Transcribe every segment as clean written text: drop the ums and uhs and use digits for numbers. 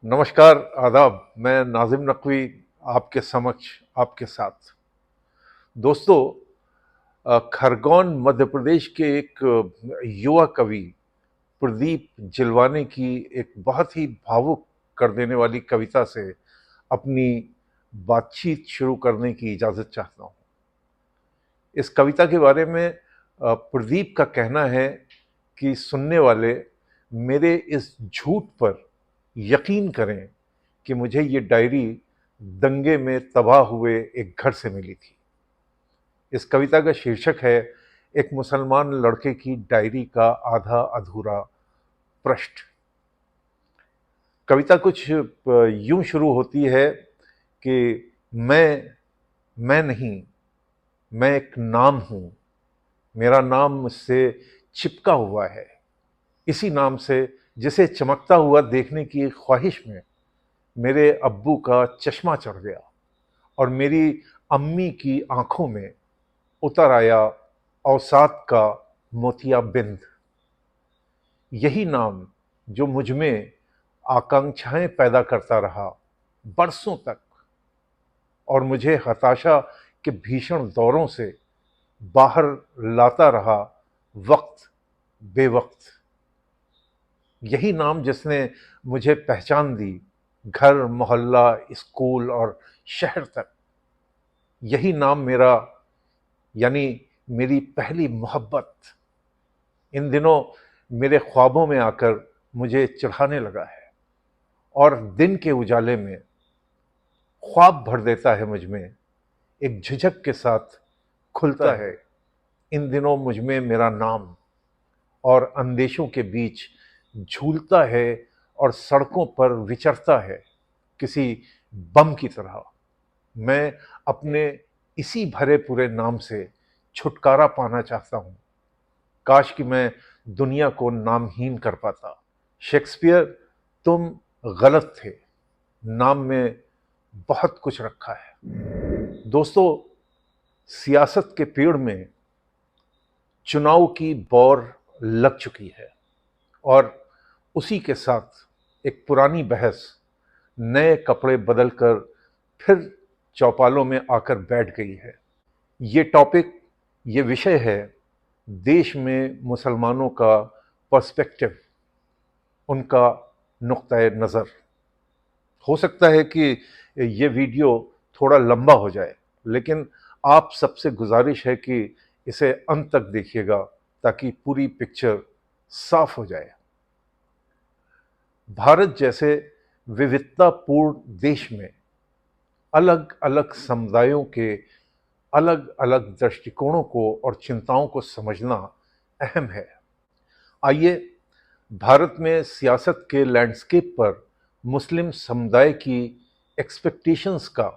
नमस्कार, आदाब। मैं नाज़िम नकवी आपके समक्ष आपके साथ। दोस्तों, खरगोन मध्य प्रदेश के एक युवा कवि प्रदीप जिलवाने की एक बहुत ही भावुक कर देने वाली कविता से अपनी बातचीत शुरू करने की इजाज़त चाहता हूँ। इस कविता के बारे में प्रदीप का कहना है कि सुनने वाले मेरे इस झूठ पर यकीन करें कि मुझे ये डायरी दंगे में तबाह हुए एक घर से मिली थी। इस कविता का शीर्षक है एक मुसलमान लड़के की डायरी का आधा अधूरा पृष्ठ। कविता कुछ यूं शुरू होती है कि मैं नहीं, मैं एक नाम हूं। मेरा नाम मुझसे चिपका हुआ है। इसी नाम से जिसे चमकता हुआ देखने की ख्वाहिश में मेरे अब्बू का चश्मा चढ़ गया और मेरी अम्मी की आंखों में उतर आया अवसाद का मोतियाबिंद। यही नाम जो मुझ में आकांक्षाएं पैदा करता रहा बरसों तक और मुझे हताशा के भीषण दौरों से बाहर लाता रहा वक्त बेवक्त। यही नाम जिसने मुझे पहचान दी घर मोहल्ला स्कूल और शहर तक। यही नाम मेरा यानी मेरी पहली मोहब्बत इन दिनों मेरे ख्वाबों में आकर मुझे चिढ़ाने लगा है और दिन के उजाले में ख्वाब भर देता है मुझ में। एक झिझक के साथ खुलता है इन दिनों मुझ में मेरा नाम और अंदेशों के बीच झूलता है और सड़कों पर विचरता है किसी बम की तरह। मैं अपने इसी भरे पूरे नाम से छुटकारा पाना चाहता हूं। काश कि मैं दुनिया को नामहीन कर पाता। शेक्सपियर, तुम गलत थे। नाम में बहुत कुछ रखा है। दोस्तों, सियासत के पेड़ में चुनाव की बौर लग चुकी है और उसी के साथ एक पुरानी बहस नए कपड़े बदलकर फिर चौपालों में आकर बैठ गई है। ये टॉपिक, ये विषय है देश में मुसलमानों का पर्सपेक्टिव, उनका नुक्ताए नज़र। हो सकता है कि ये वीडियो थोड़ा लंबा हो जाए, लेकिन आप सबसे गुजारिश है कि इसे अंत तक देखिएगा ताकि पूरी पिक्चर साफ हो जाए। भारत जैसे विविधतापूर्ण देश में अलग अलग समुदायों के अलग अलग दृष्टिकोणों को और चिंताओं को समझना अहम है। आइए भारत में सियासत के लैंडस्केप पर मुस्लिम समुदाय की एक्सपेक्टेशंस का,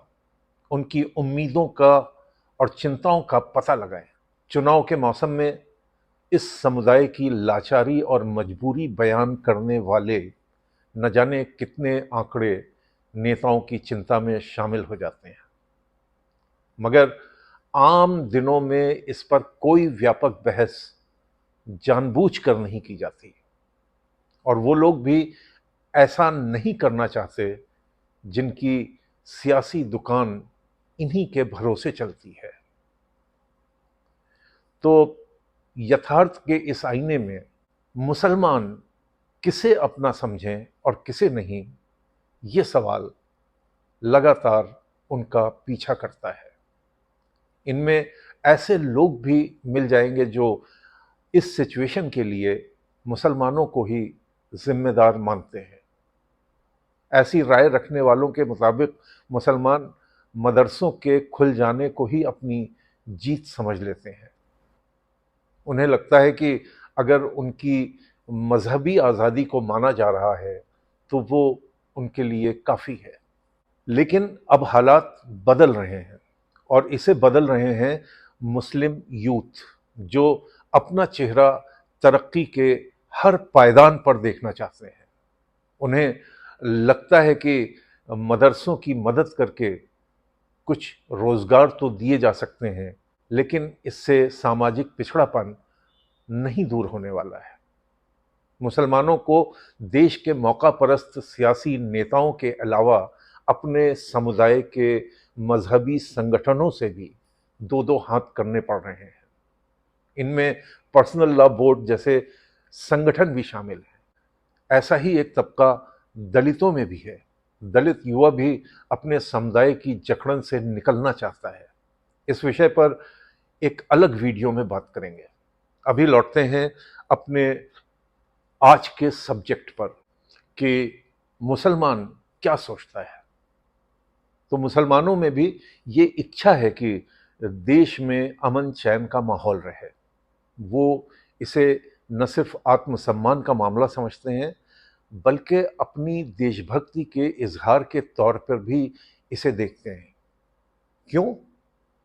उनकी उम्मीदों का और चिंताओं का पता लगाएं। चुनाव के मौसम में इस समुदाय की लाचारी और मजबूरी बयान करने वाले न जाने कितने आंकड़े नेताओं की चिंता में शामिल हो जाते हैं, मगर आम दिनों में इस पर कोई व्यापक बहस जानबूझकर नहीं की जाती और वो लोग भी ऐसा नहीं करना चाहते जिनकी सियासी दुकान इन्हीं के भरोसे चलती है। तो यथार्थ के इस आईने में मुसलमान किसे अपना समझें और किसे नहीं, ये सवाल लगातार उनका पीछा करता है। इनमें ऐसे लोग भी मिल जाएंगे जो इस सिचुएशन के लिए मुसलमानों को ही जिम्मेदार मानते हैं। ऐसी राय रखने वालों के मुताबिक मुसलमान मदरसों के खुल जाने को ही अपनी जीत समझ लेते हैं। उन्हें लगता है कि अगर उनकी मजहबी आज़ादी को माना जा रहा है तो वो उनके लिए काफ़ी है। लेकिन अब हालात बदल रहे हैं और इसे बदल रहे हैं मुस्लिम यूथ, जो अपना चेहरा तरक्की के हर पायदान पर देखना चाहते हैं। उन्हें लगता है कि मदरसों की मदद करके कुछ रोजगार तो दिए जा सकते हैं, लेकिन इससे सामाजिक पिछड़ापन नहीं दूर होने वाला है। मुसलमानों को देश के मौका परस्त सियासी नेताओं के अलावा अपने समुदाय के मजहबी संगठनों से भी दो दो हाथ करने पड़ रहे हैं। इनमें पर्सनल लॉ बोर्ड जैसे संगठन भी शामिल है। ऐसा ही एक तबका दलितों में भी है। दलित युवा भी अपने समुदाय की जकड़न से निकलना चाहता है। इस विषय पर एक अलग वीडियो में बात करेंगे। अभी लौटते हैं अपने आज के सब्जेक्ट पर कि मुसलमान क्या सोचता है। तो मुसलमानों में भी ये इच्छा है कि देश में अमन चैन का माहौल रहे। वो इसे न सिर्फ आत्मसम्मान का मामला समझते हैं, बल्कि अपनी देशभक्ति के इजहार के तौर पर भी इसे देखते हैं। क्यों?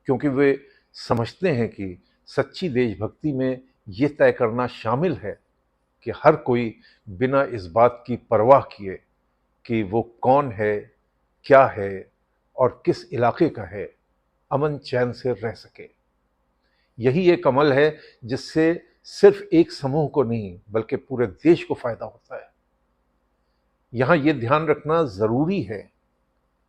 क्योंकि वे समझते हैं कि सच्ची देशभक्ति में ये तय करना शामिल है कि हर कोई बिना इस बात की परवाह किए कि वो कौन है, क्या है और किस इलाके का है, अमन चैन से रह सके। यही एक अमल है जिससे सिर्फ एक समूह को नहीं बल्कि पूरे देश को फायदा होता है। यहाँ ये ध्यान रखना ज़रूरी है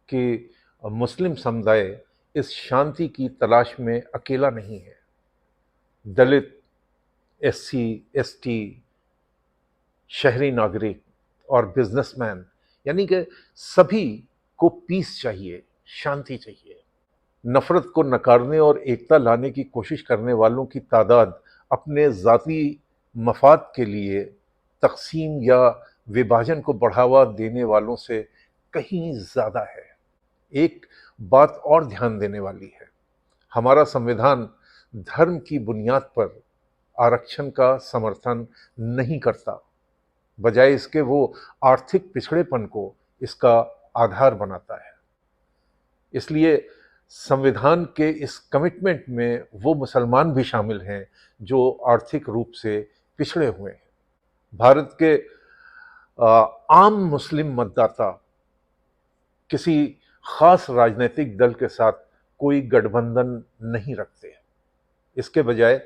कि मुस्लिम समुदाय इस शांति की तलाश में अकेला नहीं है। दलित, एससी, एसटी, शहरी नागरिक और बिजनेसमैन यानी कि सभी को पीस चाहिए, शांति चाहिए। नफरत को नकारने और एकता लाने की कोशिश करने वालों की तादाद अपने ज़ाती मफाद के लिए तकसीम या विभाजन को बढ़ावा देने वालों से कहीं ज़्यादा है। एक बात और ध्यान देने वाली है, हमारा संविधान धर्म की बुनियाद पर आरक्षण का समर्थन नहीं करता। बजाय इसके वो आर्थिक पिछड़ेपन को इसका आधार बनाता है। इसलिए संविधान के इस कमिटमेंट में वो मुसलमान भी शामिल हैं जो आर्थिक रूप से पिछड़े हुए हैं। भारत के आम मुस्लिम मतदाता किसी खास राजनीतिक दल के साथ कोई गठबंधन नहीं रखते। इसके बजाय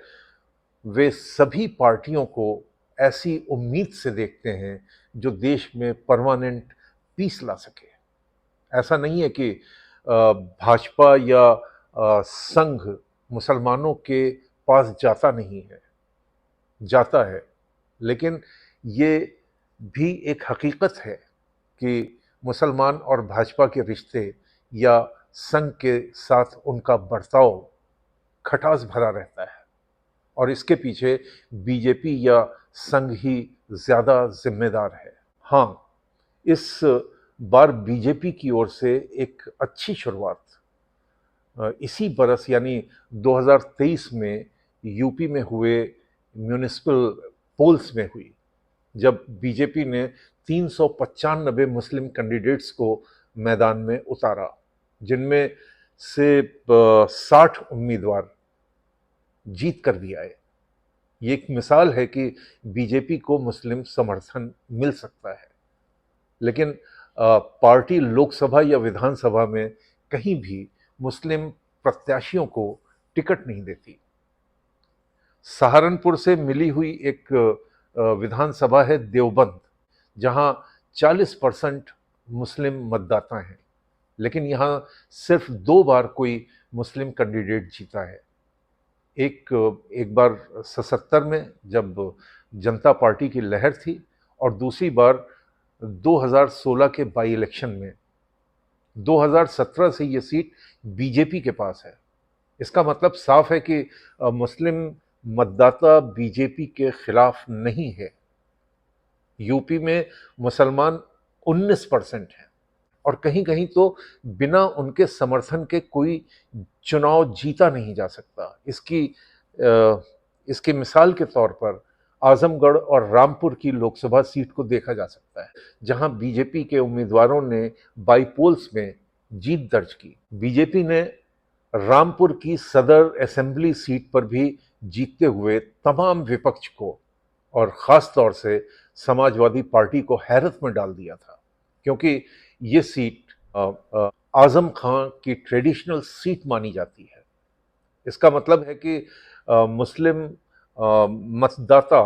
वे सभी पार्टियों को ऐसी उम्मीद से देखते हैं जो देश में परमानेंट पीस ला सके। ऐसा नहीं है कि भाजपा या संघ मुसलमानों के पास जाता नहीं है, जाता है, लेकिन ये भी एक हकीकत है कि मुसलमान और भाजपा के रिश्ते या संघ के साथ उनका बर्ताव खटास भरा रहता है और इसके पीछे बीजेपी या संघ ही ज़्यादा जिम्मेदार है। हाँ, इस बार बीजेपी की ओर से एक अच्छी शुरुआत इसी बरस यानी 2023 में यूपी में हुए म्यूनिसिपल पोल्स में हुई, जब बीजेपी ने 395 मुस्लिम कैंडिडेट्स को मैदान में उतारा, जिनमें से 60 उम्मीदवार जीत कर भी आए। ये एक मिसाल है कि बीजेपी को मुस्लिम समर्थन मिल सकता है, लेकिन पार्टी लोकसभा या विधानसभा में कहीं भी मुस्लिम प्रत्याशियों को टिकट नहीं देती। सहारनपुर से मिली हुई एक विधानसभा है देवबंद, जहां 40% मुस्लिम मतदाता हैं, लेकिन यहां सिर्फ 2 बार कोई मुस्लिम कैंडिडेट जीता है। एक बार 77 में जब जनता पार्टी की लहर थी और दूसरी बार 2016 के बाई इलेक्शन में। 2017 से ये सीट बीजेपी के पास है। इसका मतलब साफ है कि मुस्लिम मतदाता बीजेपी के खिलाफ नहीं है। यूपी में मुसलमान 19% हैं और कहीं कहीं तो बिना उनके समर्थन के कोई चुनाव जीता नहीं जा सकता। इसकी मिसाल के तौर पर आजमगढ़ और रामपुर की लोकसभा सीट को देखा जा सकता है, जहां बीजेपी के उम्मीदवारों ने बाईपोल्स में जीत दर्ज की। बीजेपी ने रामपुर की सदर असेंबली सीट पर भी जीतते हुए तमाम विपक्ष को और ख़ास तौर से समाजवादी पार्टी को हैरत में डाल दिया था, क्योंकि ये सीट आज़म खां की ट्रेडिशनल सीट मानी जाती है। इसका मतलब है कि मुस्लिम मतदाता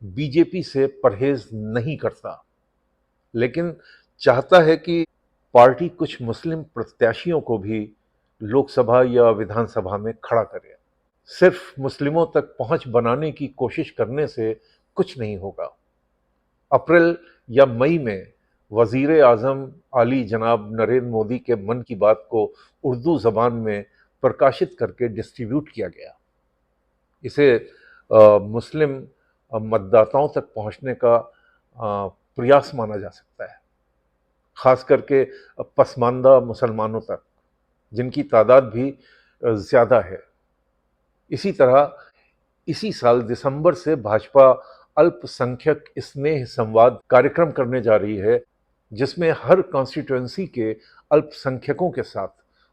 बीजेपी से परहेज नहीं करता, लेकिन चाहता है कि पार्टी कुछ मुस्लिम प्रत्याशियों को भी लोकसभा या विधानसभा में खड़ा करे। सिर्फ मुस्लिमों तक पहुंच बनाने की कोशिश करने से कुछ नहीं होगा। अप्रैल या मई में वजीर आजम आली जनाब नरेंद्र मोदी के मन की बात को उर्दू जबान में प्रकाशित करके डिस्ट्रीब्यूट किया गया। इसे मुस्लिम मतदाताओं तक पहुंचने का प्रयास माना जा सकता है, खास करके पसमानदा मुसलमानों तक, जिनकी तादाद भी ज़्यादा है। इसी तरह इसी साल दिसंबर से भाजपा अल्पसंख्यक स्नेह संवाद कार्यक्रम करने जा रही है, जिसमें हर कॉन्स्टिट्यूएंसी के अल्पसंख्यकों के साथ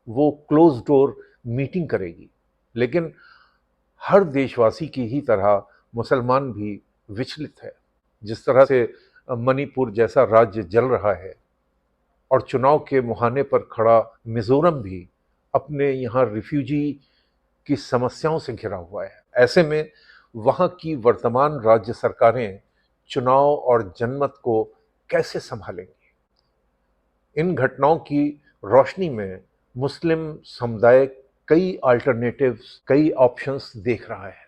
वो क्लोज डोर मीटिंग करेगी। लेकिन हर देशवासी की ही तरह मुसलमान भी विचलित है। जिस तरह से मणिपुर जैसा राज्य जल रहा है और चुनाव के मुहाने पर खड़ा मिजोरम भी अपने यहाँ रिफ्यूजी की समस्याओं से घिरा हुआ है, ऐसे में वहाँ की वर्तमान राज्य सरकारें चुनाव और जनमत को कैसे संभालेंगी? इन घटनाओं की रोशनी में मुस्लिम समुदाय कई अल्टरनेटिव्स, कई ऑप्शंस देख रहा है,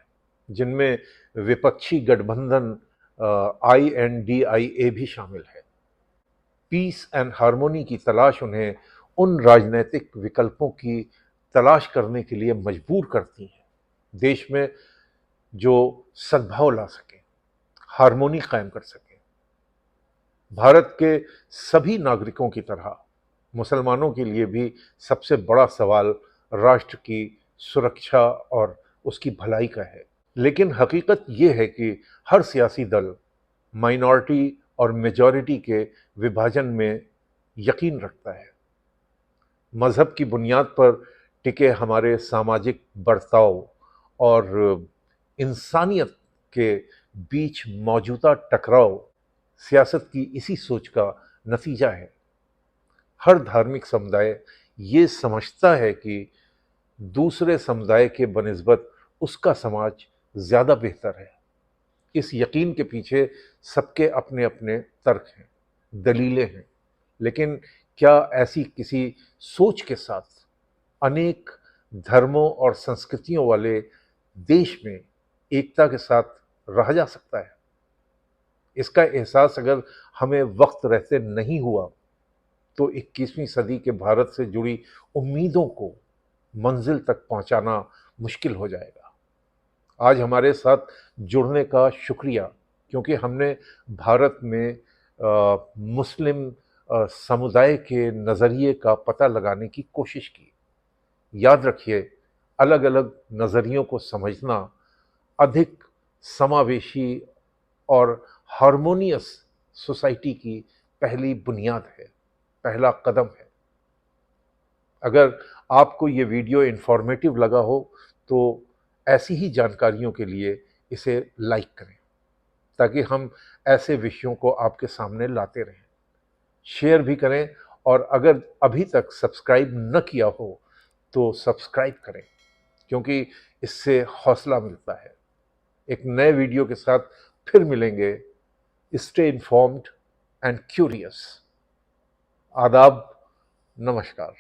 जिनमें विपक्षी गठबंधन INDIA भी शामिल है। पीस एंड हार्मोनी की तलाश उन्हें उन राजनीतिक विकल्पों की तलाश करने के लिए मजबूर करती है, देश में जो सद्भाव ला सके, हार्मोनी कायम कर सके। भारत के सभी नागरिकों की तरह मुसलमानों के लिए भी सबसे बड़ा सवाल राष्ट्र की सुरक्षा और उसकी भलाई का है। लेकिन हकीकत ये है कि हर सियासी दल माइनॉरिटी और मेजॉरिटी के विभाजन में यकीन रखता है। मजहब की बुनियाद पर टिके हमारे सामाजिक बर्ताव और इंसानियत के बीच मौजूदा टकराव सियासत की इसी सोच का नतीजा है। हर धार्मिक समुदाय ये समझता है कि दूसरे समुदाय के बनिस्बत उसका समाज ज़्यादा बेहतर है। इस यकीन के पीछे सबके अपने अपने तर्क हैं, दलीलें हैं। लेकिन क्या ऐसी किसी सोच के साथ अनेक धर्मों और संस्कृतियों वाले देश में एकता के साथ रहा जा सकता है? इसका एहसास अगर हमें वक्त रहते नहीं हुआ तो 21वीं सदी के भारत से जुड़ी उम्मीदों को मंजिल तक पहुंचाना मुश्किल हो जाएगा। आज हमारे साथ जुड़ने का शुक्रिया, क्योंकि हमने भारत में मुस्लिम समुदाय के नज़रिए का पता लगाने की कोशिश की। याद रखिए, अलग अलग नज़रियों को समझना अधिक समावेशी और हार्मोनियस सोसाइटी की पहली बुनियाद है, पहला कदम है। अगर आपको ये वीडियो इन्फॉर्मेटिव लगा हो तो ऐसी ही जानकारियों के लिए इसे लाइक करें, ताकि हम ऐसे विषयों को आपके सामने लाते रहें। शेयर भी करें, और अगर अभी तक सब्सक्राइब न किया हो तो सब्सक्राइब करें, क्योंकि इससे हौसला मिलता है। एक नए वीडियो के साथ फिर मिलेंगे। Stay informed and curious. आदाब, नमस्कार।